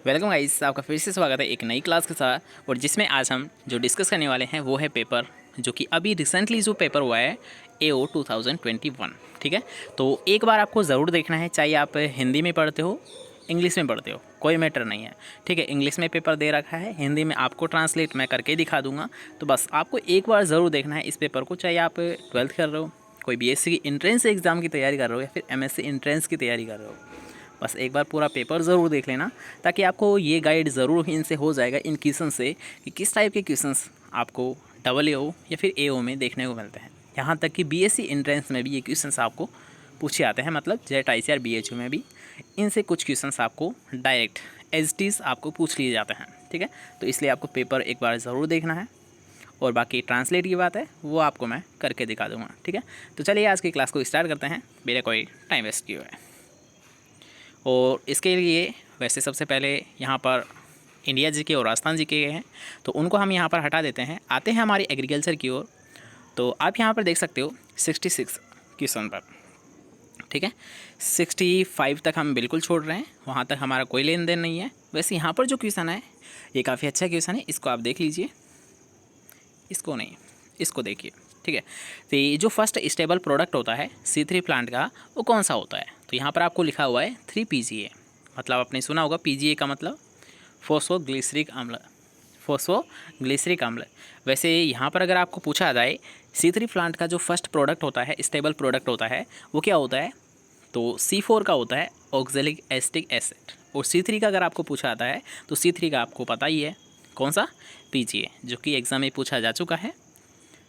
Welcome guys, आपका फिर से स्वागत है एक नई क्लास के साथ। और जिसमें आज हम जो डिस्कस करने वाले हैं वो है पेपर जो कि अभी रिसेंटली जो पेपर हुआ है AO 2021। ठीक है, तो एक बार आपको ज़रूर देखना है, चाहे आप हिंदी में पढ़ते हो इंग्लिश में पढ़ते हो, कोई मैटर नहीं है। ठीक है, इंग्लिश में पेपर दे रखा है, हिंदी में आपको ट्रांसलेट मैं करके दिखा दूंगा। तो बस आपको एक बार ज़रूर देखना है इस पेपर को, चाहे आप 12th कर रहे हो, कोई BSc की एंट्रेंस एग्ज़ाम की तैयारी कर रहे हो या फिर MSc एंट्रेंस की तैयारी कर रहे हो। बस एक बार पूरा पेपर ज़रूर देख लेना, ताकि आपको ये गाइड ज़रूर इनसे हो जाएगा, इन क्वेश्चन से, कि किस टाइप के क्वेश्चंस आपको AA या फिर AO में देखने को मिलते हैं। यहाँ तक कि BSc एंट्रेंस में भी ये क्वेश्चंस आपको पूछे आते हैं, मतलब JET ICAR BHU में भी इनसे कुछ क्वेश्चंस आपको डायरेक्ट एज इट इज़ आपको पूछ लिए जाते हैं। ठीक है, तो इसलिए आपको पेपर एक बार ज़रूर देखना है। और बाकी ट्रांसलेट की बात है वो आपको मैं करके दिखा दूँगा। ठीक है, तो चलिए आज की क्लास को स्टार्ट करते हैं, मेरा कोई टाइम वेस्ट किया है। और इसके लिए वैसे सबसे पहले यहाँ पर इंडिया जीके और राजस्थान जीके हैं, तो उनको हम यहाँ पर हटा देते हैं। आते हैं हमारी एग्रीकल्चर की ओर। तो आप यहाँ पर देख सकते हो 66 क्वेश्चन पर। ठीक है, 65 तक हम बिल्कुल छोड़ रहे हैं, वहाँ तक हमारा कोई लेन देन नहीं है। वैसे यहाँ पर जो क्वेश्चन है ये काफ़ी अच्छा क्वेश्चन है, इसको आप देख लीजिए, इसको नहीं, इसको देखिए। ठीक है, तो ये जो फर्स्ट स्टेबल प्रोडक्ट होता है C3 प्लांट का, वो कौन सा होता है? तो यहाँ पर आपको लिखा हुआ है 3PGA। मतलब आपने सुना होगा PGA का मतलब फोस्फोग्लिसरिक अम्ल, फोस्फोग्लिसरिक अम्ल। वैसे यहाँ पर अगर आपको पूछा जाए C3 प्लांट का जो फर्स्ट प्रोडक्ट होता है, स्टेबल प्रोडक्ट होता है, वो क्या होता है? तो C4 का होता है ऑक्जेलिक एसिटिक एसिड। और C3 का अगर आपको पूछा आता है तो C3 का आपको पता ही है कौन सा, PGA, जो कि एग्ज़ाम में पूछा जा चुका है,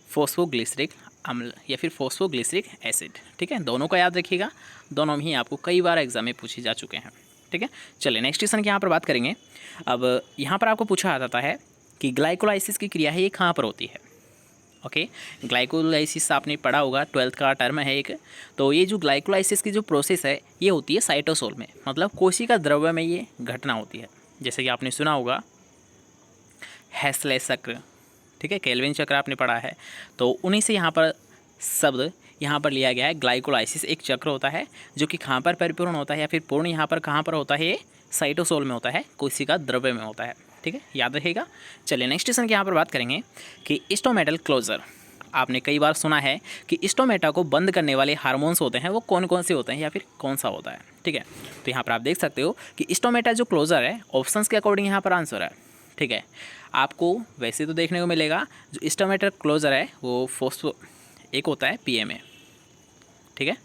फोस्फोग्लिसरिक अम्ल या फिर फोस्फोग्लिसरिक एसिड। ठीक है, दोनों का याद रखिएगा, दोनों ही आपको कई बार एग्जाम में पूछे जा चुके हैं। ठीक है, चलिए नेक्स्ट क्वेश्चन की यहाँ पर बात करेंगे। अब यहाँ पर आपको पूछा जाता है कि ग्लाइकोलाइसिस की क्रिया है ये कहाँ पर होती है। ओके, ग्लाइकोलाइसिस आपने पढ़ा होगा, 12th का टर्म है एक। तो ये जो ग्लाइकोलाइसिस की जो प्रोसेस है ये होती है साइटोसोल में, मतलब कोशिका द्रव्य में ये घटना होती है। जैसे कि आपने सुना होगा हेसले चक्र, ठीक है, केल्विन चक्र आपने पढ़ा है, तो उन्हीं से यहाँ पर शब्द यहाँ पर लिया गया है। ग्लाइकोलाइसिस एक चक्र होता है जो कि कहाँ पर परिपूर्ण होता है या फिर पूर्ण यहाँ पर कहाँ पर होता है, ये साइटोसोल में होता है, कोशिका द्रव्य में होता है। ठीक है, याद रखेगा। चलिए नेक्स्ट क्वेश्चन की यहाँ पर बात करेंगे कि स्टोमेटल क्लोजर। आपने कई बार सुना है कि स्टोमेटा को बंद करने वाले हार्मोन्स होते हैं, वो कौन कौन से होते हैं या फिर कौन सा होता है। ठीक है, तो यहाँ पर आप देख सकते हो कि स्टोमेटा जो क्लोजर है, ऑप्शंस के अकॉर्डिंग यहाँ पर आंसर है। ठीक है, आपको वैसे तो देखने को मिलेगा जो स्टोमेटा क्लोजर है वो फोस्फो एक होता है PMA। ठीक है,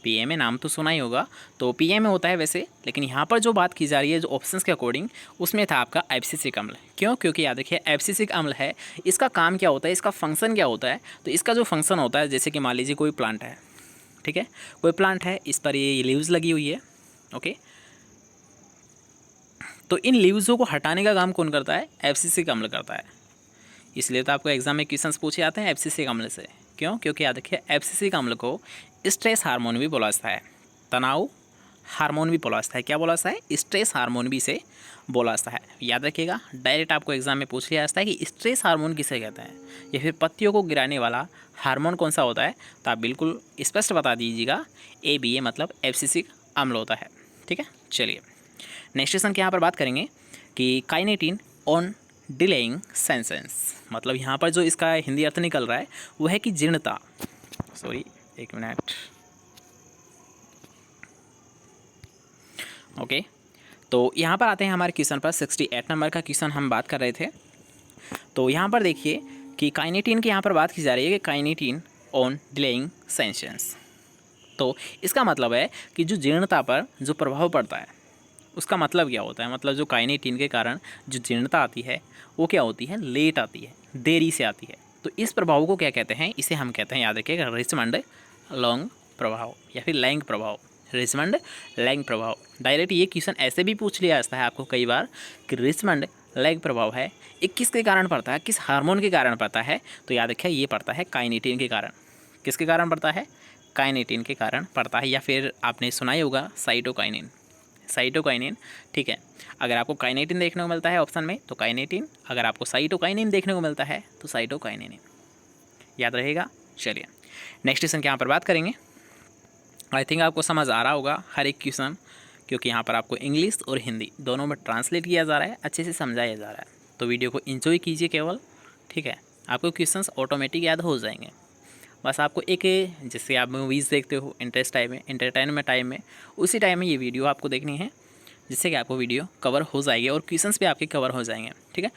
PMA नाम तो सुना ही होगा, तो PMA होता है वैसे, लेकिन यहाँ पर जो बात की जा रही है जो ऑप्शंस के अकॉर्डिंग, उसमें था आपका एब्सिसिक अम्ल। क्यों? क्योंकि याद रखिए एब्सिसिक अम्ल है, इसका काम क्या होता है, इसका फंक्शन क्या होता है? तो इसका जो फंक्शन होता है, जैसे कि मान लीजिए कोई प्लांट है, ठीक है, कोई प्लांट है, इस पर ये लीव्स लगी हुई है। ओके, तो इन लीव्सों को हटाने का काम कौन करता है? एब्सिसिक अम्ल करता है। इसलिए तो आपको एग्जाम में क्वेश्चंस पूछे जाते हैं एब्सिसिक अम्ल से। क्यों? क्योंकि याद रखिए एब्सिसिक अम्ल को स्ट्रेस हार्मोन भी बोला जाता है, तनाव हार्मोन भी बोला जाता है। क्या बोला जाता है? स्ट्रेस हार्मोन भी से बोला जाता है। याद रखिएगा, डायरेक्ट आपको एग्जाम में पूछ लिया जाता है कि स्ट्रेस हार्मोन किसे कहते हैं या फिर पत्तियों को गिराने वाला हार्मोन कौन सा होता है, तो आप बिल्कुल स्पष्ट बता दीजिएगा ABA मतलब एब्सिसिक अम्ल होता है। ठीक है, चलिए नेक्स्ट क्वेश्चन की यहाँ पर बात करेंगे कि काइनेटिन ऑन डिलेइंग सेंसेंस। मतलब यहाँ पर जो इसका हिंदी अर्थ निकल रहा है वो है कि जीर्णता, सॉरी एक मिनट। ओके, तो यहाँ पर आते हैं हमारे क्वेश्चन पर, 68 नंबर का क्वेश्चन हम बात कर रहे थे। तो यहाँ पर देखिए कि काइनेटिन की यहाँ पर बात की जा रही है कि काइनेटिन ऑन डिलेइंग सेंसेंस। तो इसका मतलब है कि जो जीर्णता पर जो प्रभाव पड़ता है उसका मतलब क्या होता है? मतलब जो काइनेटिन के कारण जो जीर्णता आती है वो क्या होती है? लेट आती है, देरी से आती है। तो इस प्रभाव को क्या कहते हैं? इसे हम कहते हैं, याद रखिएगा, रिचमंड लॉन्ग प्रभाव या फिर लैंग प्रभाव, रिचमंड लैंग प्रभाव। डायरेक्ट ये क्वेश्चन ऐसे भी पूछ लिया जाता है आपको कई बार कि रिचमंड लैंग प्रभाव है, ये किसके कारण पड़ता है, किस हार्मोन के कारण पड़ता है? तो याद रखिए ये पड़ता है काइनेटिन के कारण। किसके कारण पड़ता है? काइनेटिन के कारण पड़ता है, या फिर आपने सुना ही होगा साइटोकाइनिन, साइटोकाइनिन। ठीक है, अगर आपको काइनेटिन देखने को मिलता है ऑप्शन में तो काइनेटिन, अगर आपको साइटोकाइनिन देखने को मिलता है तो साइटोकाइनिन, याद रहेगा। चलिए नेक्स्ट क्वेश्चन की यहाँ पर बात करेंगे। आई थिंक आपको समझ आ रहा होगा हर एक क्वेश्चन क्योंकि यहाँ पर आपको इंग्लिश और हिंदी दोनों में ट्रांसलेट किया जा रहा है, अच्छे से समझाया जा रहा है। तो वीडियो को एंजॉय कीजिए केवल, ठीक है। आपको क्वेश्चंस ऑटोमेटिक याद हो जाएंगे। बस आपको एक, जैसे आप मूवीज़ देखते हो इंटरेस्ट टाइम में, एंटरटेनमेंट टाइम में, उसी टाइम में ये वीडियो आपको देखनी है, जिससे कि आपको वीडियो कवर हो जाएगी और क्वेश्चंस भी आपके कवर हो जाएंगे, ठीक है।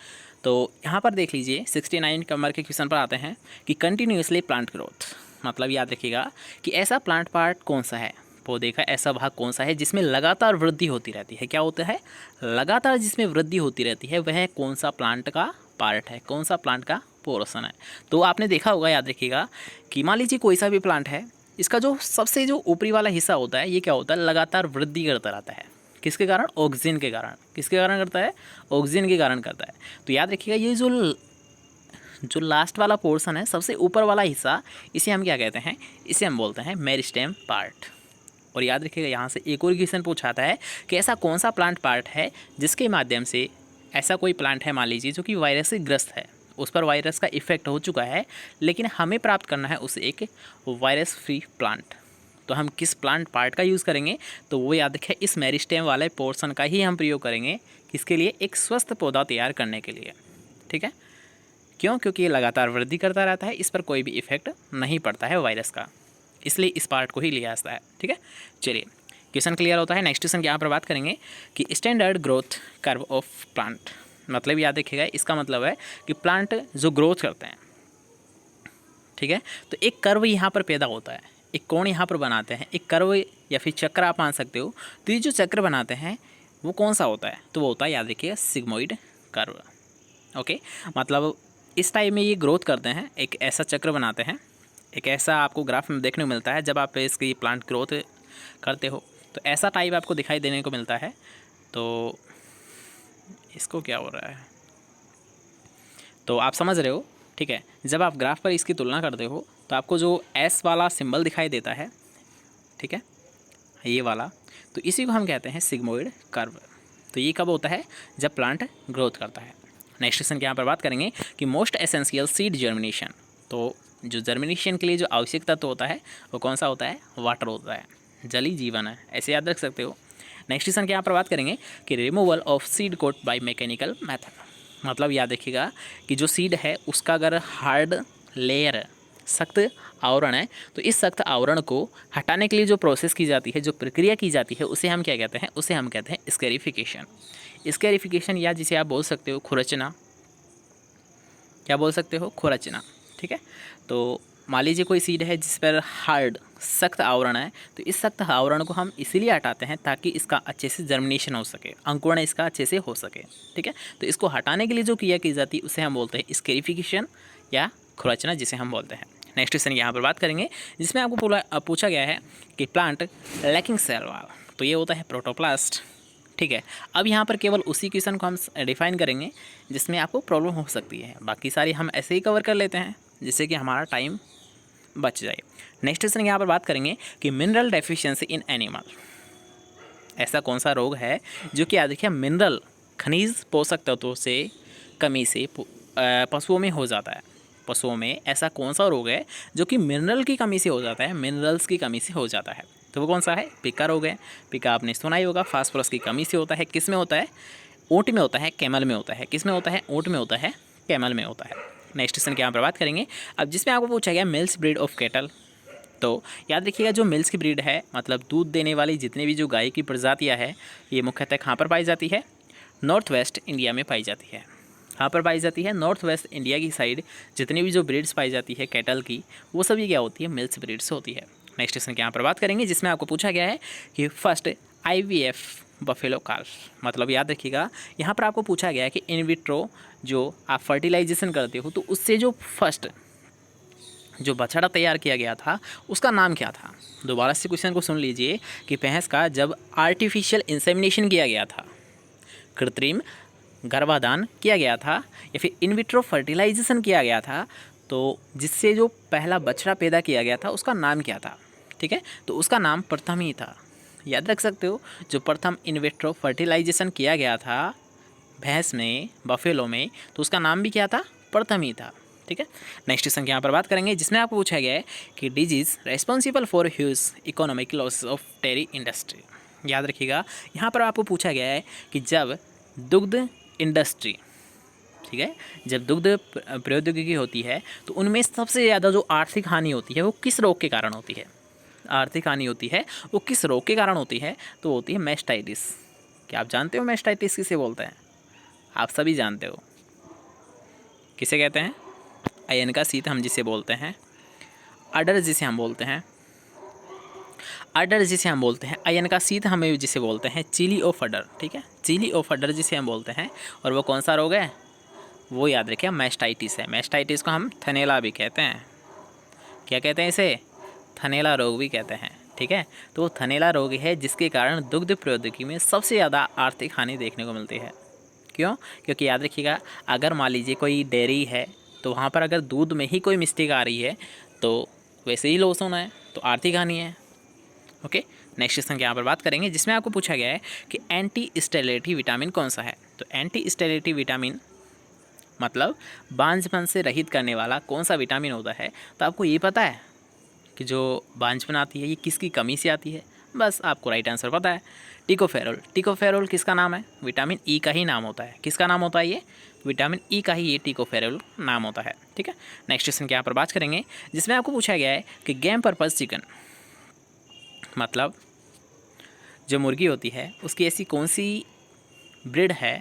तो यहाँ पर देख लीजिए 69 नंबर के क्वेश्चन पर आते हैं कि कंटिन्यूसली प्लांट ग्रोथ, मतलब याद रखिएगा कि ऐसा प्लांट पार्ट कौन सा है, पौधे का ऐसा भाग कौन सा है जिसमें लगातार वृद्धि होती रहती है। क्या होता है? लगातार जिसमें वृद्धि होती रहती है, वह कौन सा प्लांट का पार्ट है, कौन सा प्लांट का पोर्शन है। तो आपने देखा होगा, याद रखिएगा कि मान लीजिए कोई सा भी प्लांट है, इसका जो सबसे जो ऊपरी वाला हिस्सा होता है, ये क्या होता है? लगातार वृद्धि करता रहता है। किसके कारण? ऑक्सीजन के कारण। किसके कारण करता है? ऑक्सीजन के कारण करता है। तो याद रखिएगा ये जो लास्ट वाला पोर्शन है, सबसे ऊपर वाला हिस्सा, इसे हम क्या कहते हैं? इसे हम बोलते हैं मेरिस्टेम पार्ट। और याद रखिएगा यहाँ से एक और क्वेश्चन पूछाता है कि ऐसा कौन सा प्लांट पार्ट है जिसके माध्यम से, ऐसा कोई प्लांट है मान लीजिए जो कि वायरस से ग्रस्त है, उस पर वायरस का इफेक्ट हो चुका है, लेकिन हमें प्राप्त करना है उसे एक वायरस फ्री प्लांट। तो हम किस प्लांट पार्ट का यूज़ करेंगे? तो वो याद रखें, इस मेरिस्टेम वाले पोर्शन का ही हम प्रयोग करेंगे। किसके लिए? एक स्वस्थ पौधा तैयार करने के लिए, ठीक है। क्यों? क्योंकि ये लगातार वृद्धि करता रहता है, इस पर कोई भी इफेक्ट नहीं पड़ता है वायरस का, इसलिए इस पार्ट को ही लिया जाता है, ठीक है। चलिए, क्वेश्चन क्लियर होता है। नेक्स्ट क्वेश्चन यहाँ पर बात करेंगे कि standard growth curve of plant, मतलब याद रखिएगा इसका मतलब है कि प्लांट जो ग्रोथ करते हैं, ठीक है, तो एक कर्व यहाँ पर पैदा होता है, एक कोण यहाँ पर बनाते हैं, एक कर्व या फिर चक्र आप मान सकते हो। तो ये जो चक्र बनाते हैं वो कौन सा होता है? तो वो होता है, याद रखिएगा, सिग्मोइड कर्व। ओके, मतलब इस टाइप में ये ग्रोथ करते हैं, एक ऐसा चक्र बनाते हैं, एक ऐसा आपको ग्राफ में देखने को मिलता है। जब आप इसकी प्लांट ग्रोथ करते हो तो ऐसा टाइप आपको दिखाई देने को मिलता है। तो इसको क्या हो रहा है, तो आप समझ रहे हो, ठीक है। जब आप ग्राफ पर इसकी तुलना करते हो तो आपको जो एस वाला सिंबल दिखाई देता है, ठीक है, ये वाला, तो इसी को हम कहते हैं सिग्मोइड कर्व। तो ये कब होता है? जब प्लांट ग्रोथ करता है। नेक्स्ट क्वेश्चन के यहाँ पर बात करेंगे कि मोस्ट एसेंशियल सीड जर्मिनेशन, तो जो जर्मिनेशन के लिए जो आवश्यक तत्व होता है वो कौन सा होता है? वाटर होता है, जल ही जीवन है, ऐसे याद रख सकते हो। नेक्स्ट क्वेश्चन के यहाँ पर बात करेंगे कि removal of seed coat by mechanical method, मतलब याद रखिएगा कि जो सीड है उसका अगर हार्ड लेयर, सख्त आवरण है, तो इस सख्त आवरण को हटाने के लिए जो प्रोसेस की जाती है, जो प्रक्रिया की जाती है, उसे हम क्या कहते हैं? उसे हम कहते हैं स्कैरिफिकेशन। स्कैरिफिकेशन, या जिसे आप बोल सकते हो खुरचना। क्या बोल सकते हो? खुरचना, ठीक है। तो मान लीजिए कोई सीड है जिस पर हार्ड, सख्त आवरण है, तो इस सख्त आवरण को हम इसीलिए हटाते हैं ताकि इसका अच्छे से जर्मिनेशन हो सके, अंकुरण इसका अच्छे से हो सके, ठीक है। तो इसको हटाने के लिए जो क्रिया की जाती है उसे हम बोलते हैं स्कैरिफिकेशन या खुरचना, जिसे हम बोलते हैं। नेक्स्ट क्वेश्चन यहाँ पर बात करेंगे जिसमें आपको पूछा गया है कि प्लांट लैकिंग सेल वॉल, तो ये होता है प्रोटोप्लास्ट, ठीक है। अब यहाँ पर केवल उसी क्वेश्चन को हम डिफाइन करेंगे जिसमें आपको प्रॉब्लम हो सकती है, बाकी सारी हम ऐसे ही कवर कर लेते हैं जिससे कि हमारा टाइम बच जाए। नेक्स्ट क्वेश्चन यहाँ पर बात करेंगे कि मिनरल डेफिशिएंसी इन एनिमल, ऐसा कौन सा रोग है जो कि याद रखिए मिनरल, खनिज पोषक तत्वों से कमी से पशुओं में हो जाता है। पशुओं में ऐसा कौन सा रोग है जो कि मिनरल की कमी से हो जाता है, मिनरल्स की कमी से हो जाता है? तो वो कौन सा है? पिका रोग है। पिका आपने सुना ही होगा, फास्फोरस की कमी से होता है। किस में होता है? ऊँट में होता है, कैमल में होता है। किस में होता है? ऊँट में होता है, कैमल में होता है। नेक्स्ट क्वेश्चन की यहाँ पर बात करेंगे अब, जिसमें आपको पूछा गया मिल्स ब्रीड ऑफ कैटल। तो याद रखिएगा जो मिल्स की ब्रीड है, मतलब दूध देने वाली जितनी भी जो गाय की प्रजातियाँ है, ये मुख्यतः कहाँ पर पाई जाती है? नॉर्थ वेस्ट इंडिया में पाई जाती है। कहाँ पर पाई जाती है? नॉर्थ वेस्ट इंडिया की साइड जितनी भी जो ब्रीड्स पाई जाती है कैटल की, वो सभी क्या होती है? मिल्स ब्रीड्स होती है। नेक्स्ट क्वेश्चन के यहाँ पर बात करेंगे जिसमें आपको पूछा गया है कि फर्स्ट IVF बफेलो काल्फ, मतलब याद रखिएगा यहाँ पर आपको पूछा गया है कि इन विट्रो जो आप फर्टिलाइजेशन करते हो, तो उससे जो फर्स्ट जो बछड़ा तैयार किया गया था उसका नाम क्या था? दोबारा से क्वेश्चन को सुन लीजिए कि भैंस का जब आर्टिफिशियल इंसेमिनेशन किया गया था, कृत्रिम गर्भाधान किया गया था या फिर इन विट्रो फर्टिलाइजेशन किया गया था, तो जिससे जो पहला बछड़ा पैदा किया गया था उसका नाम क्या था? ठीक है, तो उसका नाम प्रथम ही था। याद रख सकते हो, जो प्रथम इन विट्रो फर्टिलाइजेशन किया गया था भैंस में, बफेलो में, तो उसका नाम भी क्या था? प्रथम ही था। ठीक है, नेक्स्ट क्वेश्चन यहाँ पर बात करेंगे जिसमें आपको पूछा गया है कि disease responsible for huge economic loss of dairy industry. याद रखिएगा, यहाँ पर आपको पूछा गया है कि जब दुग्ध इंडस्ट्री, ठीक है, जब दुग्ध प्रौद्योगिकी होती है तो उनमें सबसे ज़्यादा जो आर्थिक हानि होती है वो किस रोग के कारण होती है? आर्थिक हानि होती है वो किस रोग के कारण होती है? तो होती है मैस्टाइटिस। क्या आप जानते हो मैस्टाइटिस किसे बोलते हैं? आप सभी जानते हो किसे कहते हैं? अयन का शीत हम जिसे बोलते हैं, अडर जिसे हम बोलते हैं, अडर जिसे हम बोलते हैं, अयन का शीत हमें जिसे बोलते हैं चिली ऑफ अडर, ठीक है, चिली ऑफ अडर जिसे हम बोलते हैं। और वो कौन सा रोग है? वो याद रखिए मैस्टाइटिस है। मैस्टाइटिस को हम थनैला भी कहते हैं। क्या कहते हैं इसे? थनैला रोग भी कहते हैं, ठीक है। तो वो थनैला रोग है जिसके कारण दुग्ध प्रौद्योगिकी में सबसे ज़्यादा आर्थिक हानि देखने को मिलती है। क्यों? क्योंकि याद रखिएगा, अगर मान लीजिए कोई डेयरी है तो वहाँ पर अगर दूध में ही कोई मिस्टेक आ रही है तो वैसे ही लॉस होना है, तो आर्थिक हानि है। ओके, नेक्स्ट क्वेश्चन की यहाँ पर बात करेंगे जिसमें आपको पूछा गया है कि एंटी स्टेरिलिटी विटामिन कौन सा है? तो एंटी स्टेरिलिटी विटामिन मतलब बांझपन से रहित करने वाला कौन सा विटामिन होता है? तो आपको ये पता है कि जो बांझपन आती है ये किसकी कमी से आती है? बस आपको राइट आंसर पता है, टिकोफेरोल। टिकोफेरोल किसका नाम है? विटामिन ई का ही नाम होता है। किसका नाम होता है ये? विटामिन ई का ही ये टिकोफेरोल नाम होता है, ठीक है। नेक्स्ट क्वेश्चन की यहाँ पर बात करेंगे जिसमें आपको पूछा गया है कि गेम पर्पज़ चिकन मतलब जो मुर्गी होती है उसकी ऐसी कौन सी ब्रीड है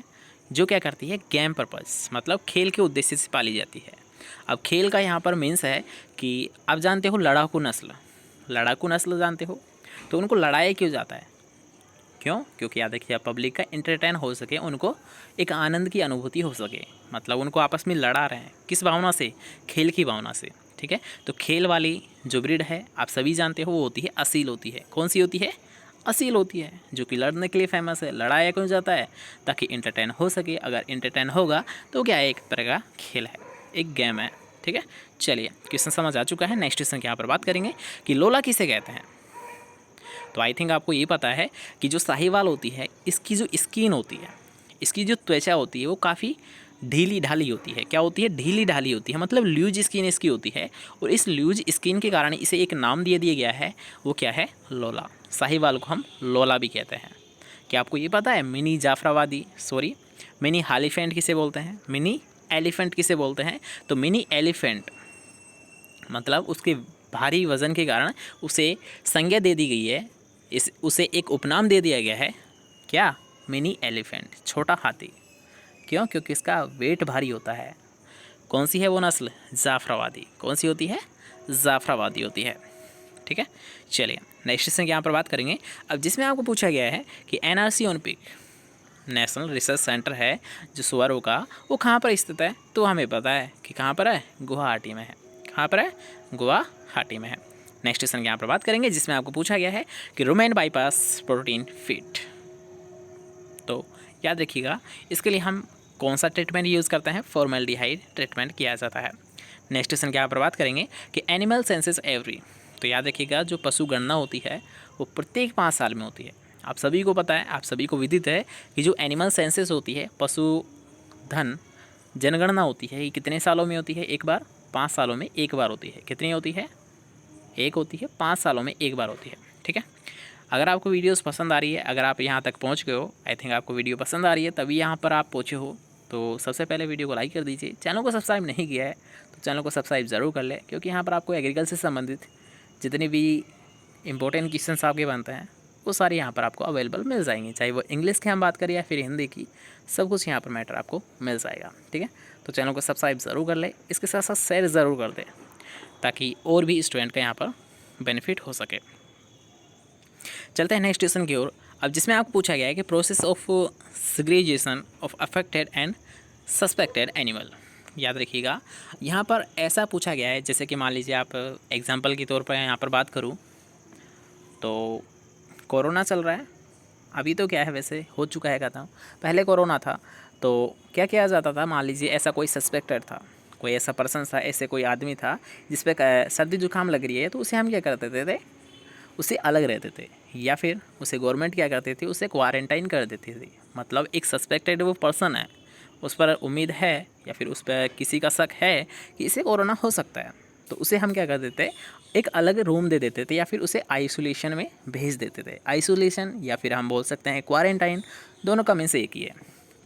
जो क्या करती है? गेम पर्पज़ मतलब खेल के उद्देश्य से पाली जाती है। अब खेल का यहाँ पर मीन्स है कि आप जानते हो लड़ाकू नस्ल, लड़ाकू नस्ल जानते हो, तो उनको लड़ाया क्यों जाता है? क्यों? क्योंकि याद रखिए पब्लिक का इंटरटेन हो सके, उनको एक आनंद की अनुभूति हो सके, मतलब उनको आपस में लड़ा रहे हैं किस भावना से? खेल की भावना से, ठीक है। तो खेल वाली जो ब्रीड है आप सभी जानते हो वो होती है असील होती है। कौन सी होती है? असील होती है, जो कि लड़ने के लिए फेमस है। लड़ाया क्यों जाता है? ताकि इंटरटेन हो सके। अगर इंटरटेन होगा तो क्या है? एक तरह का खेल है, एक गेम है, ठीक है। चलिए क्वेश्चन समझ आ चुका है। नेक्स्ट क्वेश्चन की यहाँ पर बात करेंगे कि लोला किसे कहते हैं? तो आई थिंक आपको ये पता है कि जो साहिवाल होती है इसकी जो स्किन होती है, इसकी जो त्वचा होती है वो काफ़ी ढीली ढाली होती है। क्या होती है? ढीली ढाली होती है, मतलब ल्यूज स्किन इसकी होती है। और इस ल्यूज स्किन के कारण इसे एक नाम दे दिया गया है, वो क्या है? लोला। साहिवाल को हम लोला भी कहते हैं। क्या आपको ये पता है मिनी जाफराबादी मिनी हालीफेंट किसे बोलते हैं? मिनी एलिफेंट किसे बोलते हैं? तो मिनी एलिफेंट मतलब उसके भारी वज़न के कारण उसे संज्ञा दे दी गई है, उसे एक उपनाम दे दिया गया है। क्या? मिनी एलिफेंट, छोटा हाथी। क्यों? क्योंकि इसका वेट भारी होता है। कौन सी है वो नस्ल? जाफराबादी। कौन सी होती है? जाफराबादी होती है, ठीक है। चलिए नेक्स्ट क्वेश्चन की यहाँ पर बात करेंगे अब जिसमें आपको पूछा गया है कि NRC Olympic national research centre है जो सुअरों का, वो कहाँ पर स्थित है? तो हमें पता है कि कहाँ पर है? गुवाहाटी में है। कहाँ पर है? गुवाहाटी में है। नेक्स्ट क्वेश्चन की यहाँ पर बात करेंगे जिसमें आपको पूछा गया है कि रोमेन बाईपास प्रोटीन फीड। तो याद रखिएगा इसके लिए हम कौन सा ट्रीटमेंट यूज़ करते हैं? फॉर्मेल्डिहाइड ट्रीटमेंट किया जाता है। नेक्स्ट क्वेश्चन की यहाँ पर बात करेंगे कि एनिमल सेंसस एवरी। तो याद रखिएगा जो पशु गणना होती है वो प्रत्येक 5 साल में होती है। आप सभी को पता है, आप सभी को विदित है कि जो एनिमल सेंसस होती है, पशुधन जनगणना होती है, ये कितने सालों में होती है? एक बार। 5 सालों में एक बार होती है। कितनी होती है? एक होती है। 5 सालों में एक बार होती है, ठीक है। अगर आपको वीडियोस पसंद आ रही है, अगर आप यहाँ तक पहुँच गए हो, आई थिंक आपको वीडियो पसंद आ रही है तभी यहाँ पर आप पहुँचे हो, तो सबसे पहले वीडियो को लाइक कर दीजिए। चैनल को सब्सक्राइब नहीं किया है तो चैनल को सब्सक्राइब ज़रूर कर ले, क्योंकि यहाँ पर आपको एग्रीकल्चर से संबंधित जितने भी इंपॉर्टेंट क्वेश्चंस आपके बनते हैं वो सारे यहाँ पर आपको अवेलेबल मिल जाएंगे, चाहे वो इंग्लिश की हम बात करें या फिर हिंदी की, सब कुछ यहाँ पर मैटर आपको मिल जाएगा, ठीक है। तो चैनल को सब्सक्राइब ज़रूर कर ले, इसके साथ साथ शेयर ज़रूर कर दे ताकि और भी स्टूडेंट का यहाँ पर बेनिफिट हो सके। चलते हैं नेक्स्ट क्वेश्चन की ओर अब जिसमें आपको पूछा गया है कि process of segregation of affected and suspected animal. याद रखिएगा यहाँ पर ऐसा पूछा गया है, जैसे कि मान लीजिए आप एग्जांपल के तौर पर यहाँ पर बात करूँ तो कोरोना चल रहा है, अभी तो क्या है वैसे हो चुका है खत्म, पहले कोरोना था तो क्या किया जाता था? मान लीजिए ऐसा कोई सस्पेक्टेड था, कोई ऐसा पर्सन था, ऐसे कोई आदमी था जिस पे सर्दी जुकाम लग रही है, तो उसे हम क्या करते थे? उसे अलग रहते थे, या फिर उसे गवर्नमेंट क्या करती थी? उसे क्वारंटाइन कर देती थी। मतलब एक सस्पेक्टेड वो पर्सन है, उस पर उम्मीद है या फिर उस पर किसी का शक है कि इसे कोरोना हो सकता है, तो उसे हम क्या कर देते, एक अलग रूम दे देते थे या फिर उसे आइसोलेशन में भेज देते थे। आइसोलेशन या फिर हम बोल सकते हैं क्वारंटाइन, दोनों का मीन्स एक ही है,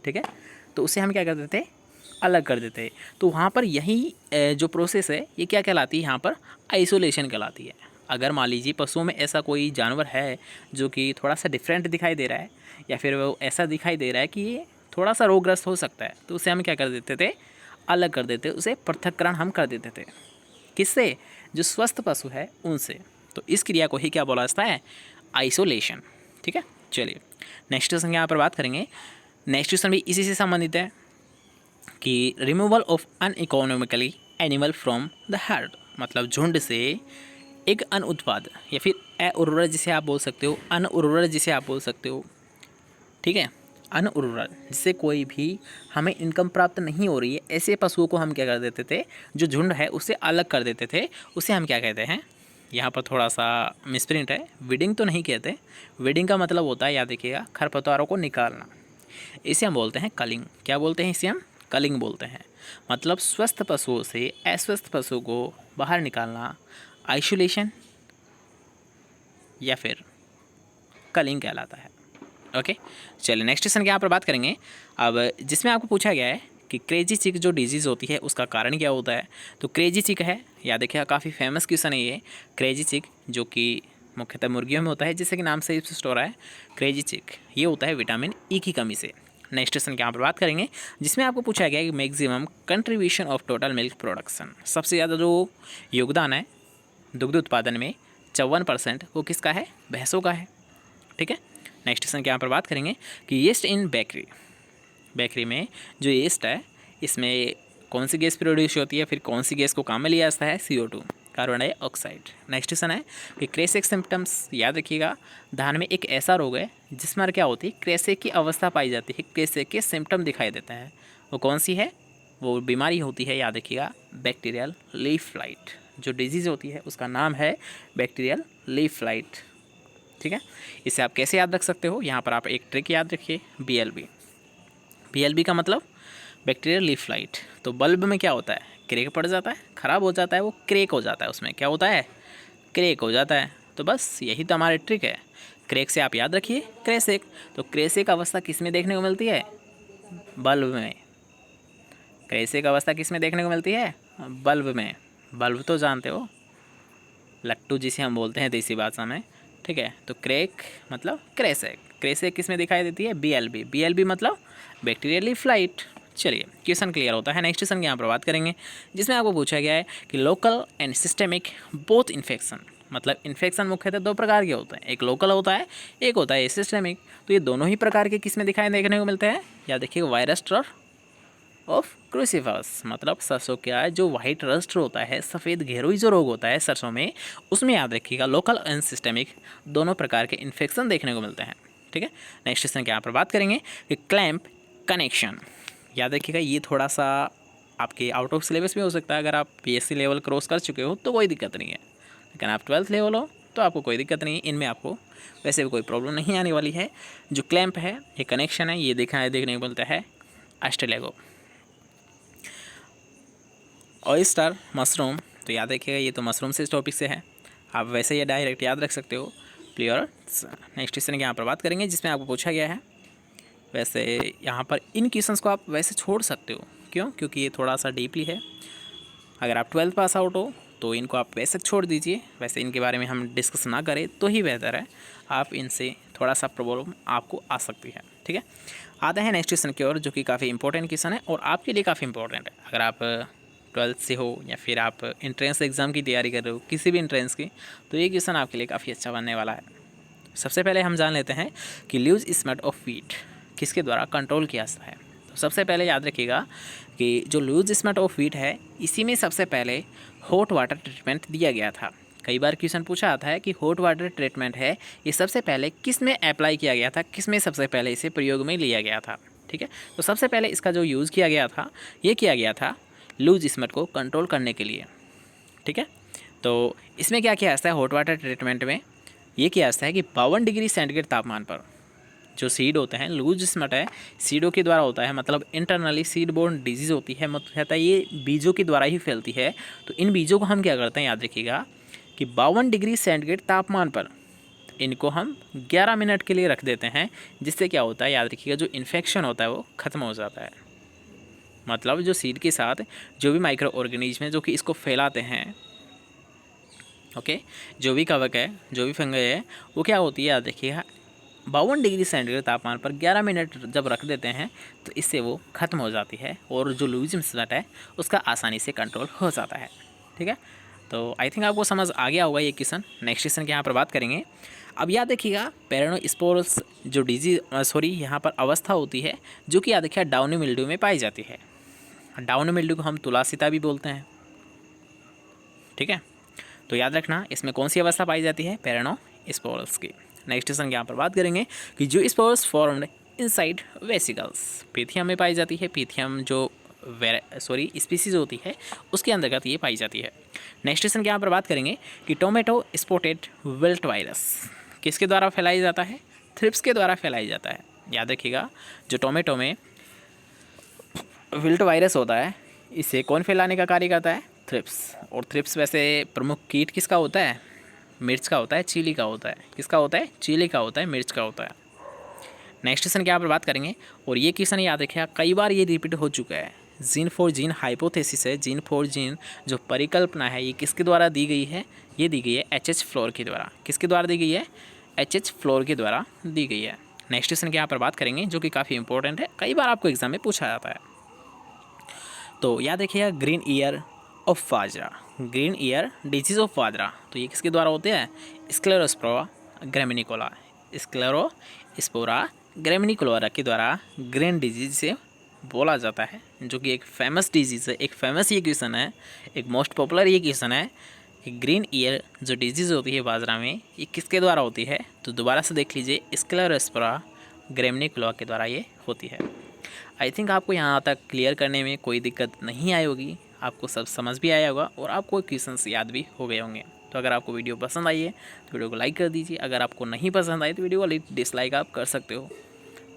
ठीक है। तो उसे हम क्या कर देते, अलग कर देते। तो वहाँ पर यही जो प्रोसेस है ये क्या कहलाती है, यहाँ पर आइसोलेशन कहलाती है। अगर मान लीजिए पशुओं में ऐसा कोई जानवर है जो कि थोड़ा सा डिफरेंट दिखाई दे रहा है या फिर वो ऐसा दिखाई दे रहा है कि ये थोड़ा सा रोगग्रस्त हो सकता है, तो उसे हम क्या कर देते थे, अलग कर देते, उसे पृथक्करण हम कर देते थे। किससे, जो स्वस्थ पशु है उनसे। तो इस क्रिया को ही क्या बोला जाता है, आइसोलेशन, ठीक है। चलिए नेक्स्ट क्वेश्चन की यहाँ पर बात करेंगे। नेक्स्ट क्वेश्चन भी इसी से संबंधित है कि removal of uneconomically animal from the herd, मतलब झुंड से एक अनुत्पाद या फिर अउर्वर जिसे आप बोल सकते हो, अनउर्वर जिसे आप बोल सकते हो, ठीक है। अनउर्वर जिससे कोई भी हमें इनकम प्राप्त नहीं हो रही है, ऐसे पशुओं को हम क्या कर देते थे, जो झुंड है उससे अलग कर देते थे। उसे हम क्या कहते हैं, यहाँ पर थोड़ा सा मिसप्रिंट है, वीडिंग तो नहीं कहते। वीडिंग का मतलब होता है, याद रखिएगा, खरपतवारों को निकालना। इसे हम बोलते हैं कलिंग। क्या बोलते हैं, इसे हम कलिंग बोलते हैं। मतलब स्वस्थ पशुओं से अस्वस्थ पशु को बाहर निकालना आइसोलेशन या फिर कलिंग कहलाता है। ओके, चलिए नेक्स्ट क्वेश्चन की यहाँ पर बात करेंगे अब, जिसमें आपको पूछा गया है कि क्रेजी चिक जो डिजीज़ होती है उसका कारण क्या होता है। तो क्रेजी चिक है, याद रखिएगा, काफ़ी फेमस क्वेश्चन है ये। क्रेजी चिक जो कि मुख्यतः मुर्गियों में होता है, जैसे कि नाम से स्पष्ट हो रहा है, क्रेजी चिक ये होता है विटामिन ई की कमी से। नेक्स्ट क्वेश्चन की यहाँ पर बात करेंगे, जिसमें आपको पूछा गया है कि maximum contribution of total milk production, सबसे ज़्यादा जो योगदान है दुग्ध उत्पादन में 54% वो किसका है, भैंसों का है, ठीक है। नेक्स्ट क्वेश्चन की यहाँ पर बात करेंगे कि यीस्ट इन बेकरी, बेकरी में जो यीस्ट है इसमें कौन सी गैस प्रोड्यूस होती है, फिर कौन सी गैस को काम में लिया जाता है, CO2, carbon dioxide. Next question है कि क्रेसेक सिम्टम्स, याद रखिएगा, धान में एक ऐसा रोग है जिसमें क्या होती है, क्रेसेक की अवस्था पाई जाती है, क्रेसेक के सिम्टम दिखाई देते हैं। वो कौन सी है, वो बीमारी होती है, याद रखिएगा, बैक्टीरियल लीफ फ्लाइट। जो डिजीज़ होती है उसका नाम है बैक्टीरियल लीफ फ्लाइट, ठीक है। इसे आप कैसे याद रख सकते हो, यहाँ पर आप एक ट्रिक याद रखिए, BLB का मतलब बैक्टीरियल लीफ फ्लाइट। तो बल्ब में क्या होता है, क्रेक पड़ जाता है, ख़राब हो जाता है, वो क्रेक हो जाता है, उसमें क्या होता है, क्रेक हो जाता है। तो बस यही तो हमारे ट्रिक है, क्रेक से आप याद रखिए क्रेसेक। तो क्रेसेक अवस्था किस में देखने को मिलती है, बल्ब में। क्रेसेक अवस्था किस में देखने को मिलती है, बल्ब में। बल्ब तो जानते हो, लट्टू जिसे हम बोलते हैं देसी भाषा में, ठीक है। तो क्रेक मतलब क्रेसेक, क्रेसेक किस में दिखाई देती है, BLB मतलब बैक्टीरियल लीफ फ्लाइट। चलिए क्वेश्चन क्लियर होता है। नेक्स्ट क्वेश्चन की यहाँ पर बात करेंगे, जिसमें आपको पूछा गया है कि local and systemic both infection, मतलब इन्फेक्शन मुख्यतः दो प्रकार के होते हैं, एक लोकल होता है, एक होता है सिस्टेमिक। तो ये दोनों ही प्रकार के किस में दिखाई देखने को मिलते हैं, या देखिए वायरस ऑफ क्रूसीफस, मतलब सरसों का जो वाइट रस्ट होता है, सफ़ेद घेरोई जो रोग होता है सरसों में, उसमें याद रखिएगा लोकल एंड सिस्टेमिक दोनों प्रकार के इन्फेक्शन देखने को मिलते हैं, ठीक है। नेक्स्ट क्वेश्चन के यहाँ पर बात करेंगे कि क्लैंप कनेक्शन, याद रखिएगा, ये थोड़ा सा आपके आउट ऑफ सिलेबस भी हो सकता है। अगर आप PSC लेवल क्रॉस कर चुके हो तो कोई दिक्कत नहीं है, लेकिन आप 12th लेवल हो तो आपको कोई दिक्कत नहीं है, इनमें आपको वैसे भी कोई प्रॉब्लम नहीं आने वाली है। जो क्लैंप है, ये कनेक्शन है, ये देखने को मिलता है ऑस्ट्रेलेगो। ऑयस्टर मशरूम, तो याद रखिएगा ये तो मशरूम से इस टॉपिक से है, आप वैसे ये डायरेक्ट याद रख सकते हो, प्लेयर्स। नेक्स्ट क्वेश्चन की यहाँ पर बात करेंगे, जिसमें आपको पूछा गया है, वैसे यहाँ पर इन क्वेश्चंस को आप वैसे छोड़ सकते हो, क्यों, क्योंकि ये थोड़ा सा डीपली है। अगर आप 12th पास आउट हो तो इनको आप वैसे छोड़ दीजिए, वैसे इनके बारे में हम डिस्कस ना करें तो ही बेहतर है, आप इनसे थोड़ा सा प्रॉब्लम आपको आ सकती है, ठीक है। आते हैं नेक्स्ट क्वेश्चन की ओर, जो कि काफ़ी इंपॉर्टेंट क्वेश्चन है और आपके लिए काफ़ी इंपॉर्टेंट है। अगर आप 12th से हो या फिर आप एंट्रेंस एग्ज़ाम की तैयारी कर रहे हो, किसी भी एंट्रेंस की, तो ये क्वेश्चन आपके लिए काफ़ी अच्छा बनने वाला है। सबसे पहले हम जान लेते हैं कि लूज स्मेट ऑफ वीट किसके द्वारा कंट्रोल किया जाता है। तो सबसे पहले याद रखिएगा कि जो लूज स्मेट ऑफ वीट है, इसी में सबसे पहले हॉट वाटर ट्रीटमेंट दिया गया था। कई बार क्वेश्चन पूछा आता है कि हॉट वाटर ट्रीटमेंट है, ये सबसे पहले किस में अप्लाई किया गया था, किस में सबसे पहले इसे प्रयोग में लिया गया था, ठीक है। तो सबसे पहले इसका जो यूज़ किया गया था, ये किया गया था लूज स्मेट को कंट्रोल करने के लिए, ठीक है। तो इसमें क्या किया जाता है, हॉट वाटर ट्रीटमेंट में ये किया जाता है कि 52 डिग्री सेंटीग्रेड तापमान पर, जो सीड होते हैं, लूज स्मट है सीडों के द्वारा होता है, मतलब इंटरनली सीड बोर्न डिजीज़ होती है, मतलब ये बीजों के द्वारा ही फैलती है। तो इन बीजों को हम क्या करते हैं, याद रखिएगा कि 52 डिग्री सेंटीग्रेड तापमान पर इनको हम 11 मिनट के लिए रख देते हैं, जिससे क्या होता है, याद रखिएगा, जो इन्फेक्शन होता है वो ख़त्म हो जाता है। मतलब जो सीड के साथ जो भी माइक्रो ऑर्गेनिज्म है जो कि इसको फैलाते हैं, ओके, जो भी कवक है, जो भी फंगस है, वो क्या होती है, याद रखिएगा, 52 डिग्री सेंटीग्रेड तापमान पर 11 मिनट जब रख देते हैं तो इससे वो ख़त्म हो जाती है और जो लूज स्मट है उसका आसानी से कंट्रोल हो जाता है। ठीक है, तो आई थिंक आपको समझ आ गया होगा ये क्वेश्चन। नेक्स्ट क्वेश्चन की यहाँ पर बात करेंगे। अब याद देखिएगा, पेरानोस्पोरस जो यहाँ पर अवस्था होती है जो कि याद रखिएगा डाउनी मिल्ड्यू में पाई जाती है। डाउनी मिल्ड्यू को हम तुलासिता भी बोलते हैं। ठीक है, तो याद रखना इसमें कौन सी अवस्था पाई जाती है, पेरानोस्पोरस की। नेक्स्ट क्वेश्चन यहाँ पर बात करेंगे कि जो spores formed inside vesicles, Pythium में पाई जाती है। पीथियम जो स्पीसीज होती है उसके अंतर्गत ये पाई जाती है। नेक्स्ट क्वेश्चन की यहाँ पर बात करेंगे कि टोमेटो स्पॉटेड विल्ट वायरस किसके द्वारा फैलाई जाता है, थ्रिप्स के द्वारा फैलाई जाता है। याद रखिएगा, जो टोमेटो में विल्ट वायरस होता है इसे कौन फैलाने का कार्य करता है, थ्रिप्स। और थ्रिप्स वैसे प्रमुख कीट किसका होता है, मिर्च का होता है, चिली का होता है। किसका होता है, चिली का होता है, मिर्च का होता है। नेक्स्ट क्वेश्चन के यहाँ पर बात करेंगे और ये क्वेश्चन याद रखिएगा कई बार ये रिपीट हो चुका है। जीन फॉर जीन हाइपोथेसिस है। जीन फॉर जीन जो परिकल्पना है ये किसके द्वारा दी गई है, ये दी गई है एच फ्लोर के द्वारा। किसके द्वारा दी गई है, एच फ्लोर के द्वारा दी गई है। नेक्स्ट क्वेश्चन के यहाँ पर बात करेंगे जो कि काफ़ी इंपॉर्टेंट है, कई बार आपको एग्जाम में पूछा जाता है। तो याद रखिएगा ग्रीन ईयर ऑफ बाजरा, ग्रीन ईयर डिजीज ऑफ बाजरा, तो ये किसके द्वारा होते हैं, स्क्लेरोस्पोरा ग्रामिनिकोला, स्क्लेरोस्पोरा ग्रामिनिकोला के द्वारा ग्रीन डिजीज से बोला जाता है, जो कि एक फेमस डिजीज़ है। एक फेमस ये क्वेश्चन है, एक मोस्ट पॉपुलर ये क्वेश्चन है कि ग्रीन ईयर जो डिजीज़ होती है बाजरा में ये किसके द्वारा होती है। तो दोबारा से देख लीजिए, स्क्लेरोस्पोरा ग्रामिनिकोला के द्वारा ये होती है। आई थिंक आपको यहाँ तक क्लियर करने में कोई दिक्कत नहीं आई होगी, आपको सब समझ भी आया होगा और आपको क्वेश्चंस याद भी हो गए होंगे। तो अगर आपको वीडियो पसंद आई है तो वीडियो को लाइक कर दीजिए। अगर आपको नहीं पसंद आई तो वीडियो को डिसलाइक आप कर सकते हो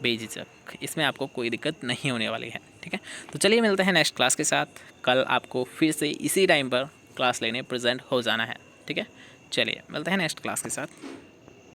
बेझिझक, इसमें आपको कोई दिक्कत नहीं होने वाली है। ठीक है, तो चलिए मिलते हैं नेक्स्ट क्लास के साथ। कल आपको फिर से इसी टाइम पर क्लास लेने प्रेजेंट हो जाना है। ठीक है, चलिए मिलते हैं नेक्स्ट क्लास के साथ।